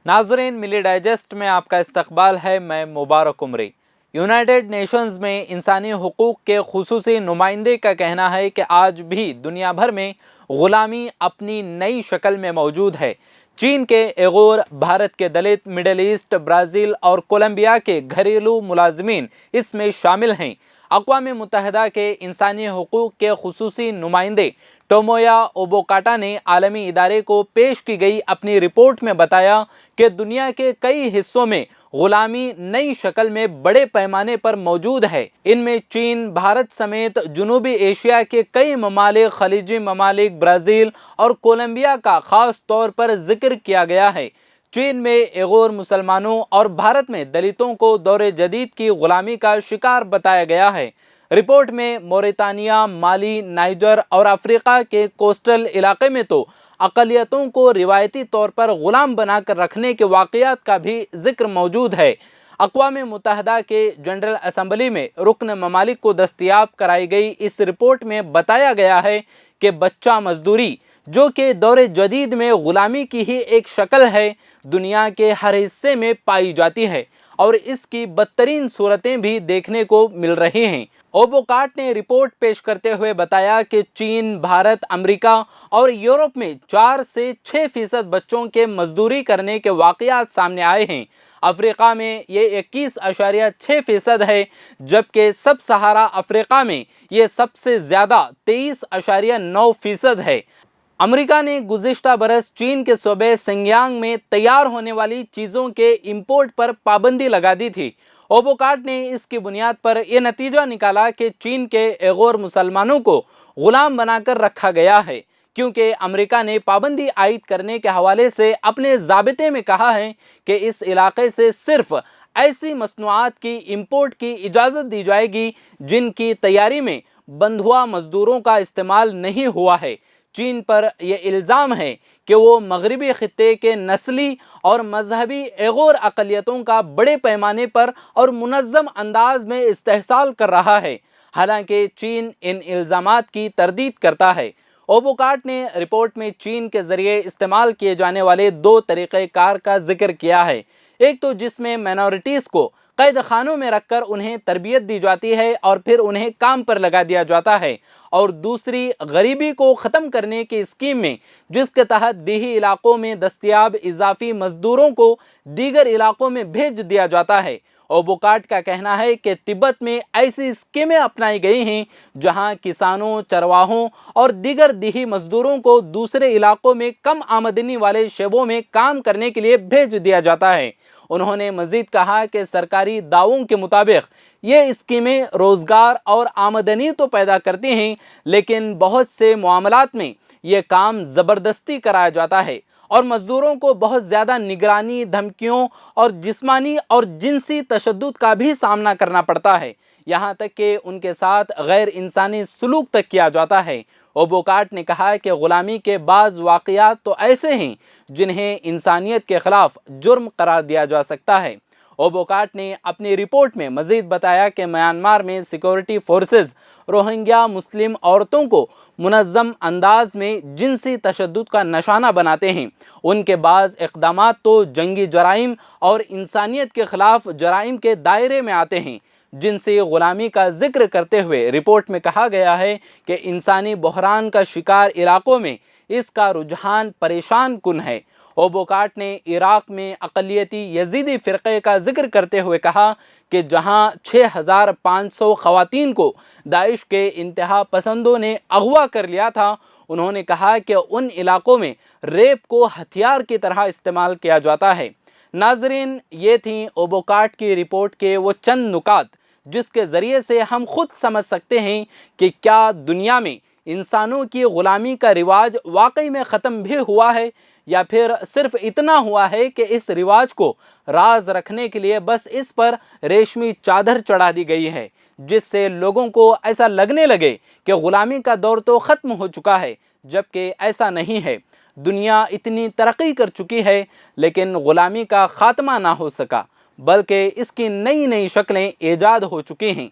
नाज़रीन, मिली डाइजेस्ट में आपका इस्तकबाल है। मैं मुबारक उमरी। यूनाइटेड नेशंस में इंसानी हुकूक के खुसूसी नुमाइंदे का कहना है कि आज भी दुनिया भर में ग़ुलामी अपनी नई शक्ल में मौजूद है। चीन के एगोर, भारत के दलित, मिडल ईस्ट, ब्राज़ील और कोलंबिया के घरेलू मुलाजमीन इसमें शामिल हैं। अक़वाम मुत्तहिदा के इंसानी हुकूक के खुसूसी नुमाइंदे टोमोया ओबोकाटा ने आलमी इदारे को पेश की गई अपनी रिपोर्ट में बताया कि दुनिया के कई हिस्सों में ग़ुलामी नई शक्ल में बड़े पैमाने पर मौजूद है। इनमें चीन, भारत समेत जनूबी एशिया के कई ममालिक, खलीजी ममालिक, ब्राज़ील और कोलंबिया का ख़ास तौर पर जिक्र किया गया है। चीन में एगोर मुसलमानों और भारत में दलितों को दौरे जदीद की ग़ुलामी का शिकार बताया गया है। रिपोर्ट में मोरितानिया, माली, नाइजर और अफ्रीका के कोस्टल इलाके में तो अक़लियतों को रिवायती तौर पर ग़ुलाम बनाकर रखने के वाक़यात का भी जिक्र मौजूद है। अक़वाम मुत्तहिदा के जनरल असम्बली में रुकन ममालिक को दस्तयाब कराई गई इस रिपोर्ट में बताया गया है कि बच्चा मजदूरी, जो कि दौरे जदीद में ग़ुलामी की ही एक शक्ल है, दुनिया के हर हिस्से में पाई जाती है और इसकी बदतरीन सूरतें भी देखने को मिल रही हैं। ओबोकाट ने रिपोर्ट पेश करते हुए बताया कि चीन, भारत, अमेरिका और यूरोप में 4 से 6% बच्चों के मजदूरी करने के वाक़यात सामने आए हैं। अफ्रीका में ये 21.6% है, जबकि सब सहारा अफ्रीका में ये सबसे ज़्यादा 23.9% है। अमेरिका ने गुज़िश्ता बरस चीन के सूबे सिंगयांग में तैयार होने वाली चीज़ों के इंपोर्ट पर पाबंदी लगा दी थी। ओबोकाट ने इसकी बुनियाद पर यह नतीजा निकाला कि चीन के एगोर मुसलमानों को ग़ुलाम बनाकर रखा गया है, क्योंकि अमेरिका ने पाबंदी आयद करने के हवाले से अपने ज़ाबिते में कहा है कि इस इलाके से सिर्फ ऐसी मसनूआत की इंपोर्ट की इजाज़त दी जाएगी जिनकी तैयारी में बंधुआ मजदूरों का इस्तेमाल नहीं हुआ है। चीन पर यह इल्ज़ाम है कि वो मगरबी खित्ते के नस्ली और मजहबी एगोर अक़लियतों का बड़े पैमाने पर और मुनज़्ज़म अंदाज में इस्तेहसाल कर रहा है। हालांकि चीन इन इल्ज़ामात की तरदीद करता है। ओबोकाट ने रिपोर्ट में चीन के ज़रिए इस्तेमाल किए जाने वाले 2 तरीक़ेकार का जिक्र किया है। एक तो जिसमें माइनॉरिटीज़ को कैद खानों में रखकर उन्हें तरबियत दी जाती है और फिर उन्हें काम पर लगा दिया जाता है, और दूसरी गरीबी को ख़त्म करने की स्कीम में, जिसके तहत देही इलाकों में दस्तयाब इजाफी मजदूरों को दीगर इलाकों में भेज दिया जाता है। ओबोकाट का कहना है कि तिब्बत में ऐसी स्कीमें अपनाई गई हैं जहां किसानों, चरवाहों और दीगर देही मजदूरों को दूसरे इलाकों में कम आमदनी वाले शोबों में काम करने के लिए भेज दिया जाता है। उन्होंने मजीद कहा कि सरकारी दावों के मुताबिक ये स्कीमें रोज़गार और आमदनी तो पैदा करती हैं, लेकिन बहुत से मामलात में ये काम ज़बरदस्ती कराया जाता है और मज़दूरों को बहुत ज़्यादा निगरानी, धमकियों और जिस्मानी और जिनसी तशद्दुद का भी सामना करना पड़ता है, यहाँ तक कि उनके साथ गैर इंसानी सलूक तक किया जाता है। ओबोकाट ने कहा कि ग़ुलामी के बाज़ वाक़यात तो ऐसे हैं जिन्हें इंसानियत के ख़िलाफ़ जुर्म करार दिया जा सकता है। ओबोकाट ने अपनी रिपोर्ट में मज़ीद बताया कि म्यांमार में सिक्योरिटी फोर्सेस रोहिंग्या मुस्लिम औरतों को मुनज़्ज़म अंदाज में जिनसी तशद्दुद का निशाना बनाते हैं। उनके बाज़ इक़दामात तो जंगी जराइम और इंसानियत के ख़िलाफ़ जराइम के दायरे में आते हैं। जिनसी ग़ुलामी का जिक्र करते हुए रिपोर्ट में कहा गया है कि इंसानी बहरान का शिकार इलाकों में इसका रुझान परेशान कुन है। ओबोकाट ने इराक़ में अक़लियती यज़ीदी फ़िरक़े का जिक्र करते हुए कहा कि जहां 6500 ख़वातीन को दाइश के इंतहा पसंदों ने अगवा कर लिया था, उन्होंने कहा कि उन इलाकों में रेप को हथियार की तरह इस्तेमाल किया जाता है। नाज़रीन, ये थी ओबोकाट की रिपोर्ट के वो चंद नुकात जिसके ज़रिए से हम खुद समझ सकते हैं कि क्या दुनिया में इंसानों की ग़ुलामी का रिवाज वाकई में ख़त्म भी हुआ है, या फिर सिर्फ इतना हुआ है कि इस रिवाज को राज रखने के लिए बस इस पर रेशमी चादर चढ़ा दी गई है, जिससे लोगों को ऐसा लगने लगे कि ग़ुलामी का दौर तो ख़त्म हो चुका है, जबकि ऐसा नहीं है। दुनिया इतनी तरक्की कर चुकी है, लेकिन ग़ुलामी का ख़ात्मा ना हो सका, बल्कि इसकी नई नई शक्लें ईजाद हो चुकी हैं।